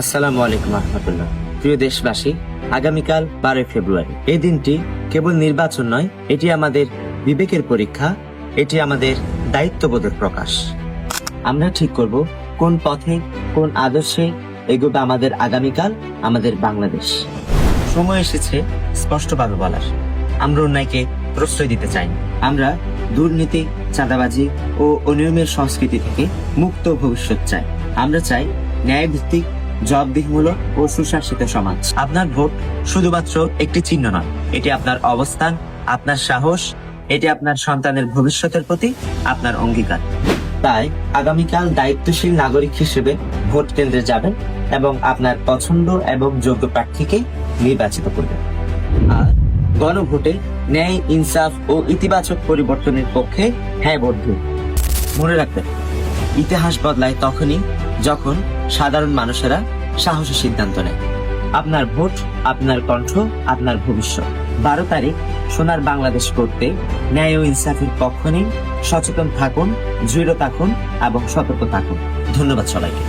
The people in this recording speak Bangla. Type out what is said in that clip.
আসসালামু আলাইকুম রহমতুল্লাহ। প্রিয় দেশবাসী, আগামীকাল 12 ফেব্রুয়ারি এই দিনটি কেবল নির্বাচন নয়, এটি আমাদের বিবেকের পরীক্ষা, এটি আমাদের দায়িত্ববোধের প্রকাশ। আমরা ঠিক করব কোন পথে, কোন আদর্শে এগোবে আমাদের আগামীকাল, আমাদের বাংলাদেশ। সময় এসেছে স্পষ্টভাবে বলার, আমরা অন্যায়কে প্রশ্রয় দিতে চাই না। আমরা দুর্নীতি, চাঁদাবাজি ও অনিয়মের সংস্কৃতি থেকে মুক্ত ভবিষ্যৎ চাই। আমরা চাই ন্যায়ভিত্তিক, জবাবদিহিমূলক ও সুশাসিত সমাজ। আপনার ভোট শুধুমাত্র একটি চিহ্ন নয়, এটি আপনার অবস্থান, আপনার সাহস, এটি আপনার সন্তানের ভবিষ্যতের প্রতি আপনার অঙ্গীকার। তাই আগামীকাল দায়িত্বশীল নাগরিক হিসেবে ভোট কেন্দ্রে যাবেন এবং আপনার পছন্দ এবং যোগ্য প্রার্থীকে নির্বাচিত করবেন। আর গণভোটে ন্যায়, ইনসাফ ও ইতিবাচক পরিবর্তনের পক্ষে হ্যাঁ ভোট দিন। মনে রাখবেন, ইতিহাস বদলায় তখনই যখন সাধারণ মানুষেরা সাহসী সিদ্ধান্ত নেয়। আপনার ভোট, আপনার কণ্ঠ, আপনার ভবিষ্যৎ। 12 তারিখ সোনার বাংলাদেশ করতে ন্যায় ও ইনসাফের পক্ষ নিন। সচেতন থাকুন, দৃঢ় থাকুন এবং সতর্ক থাকুন। ধন্যবাদ সবাইকে।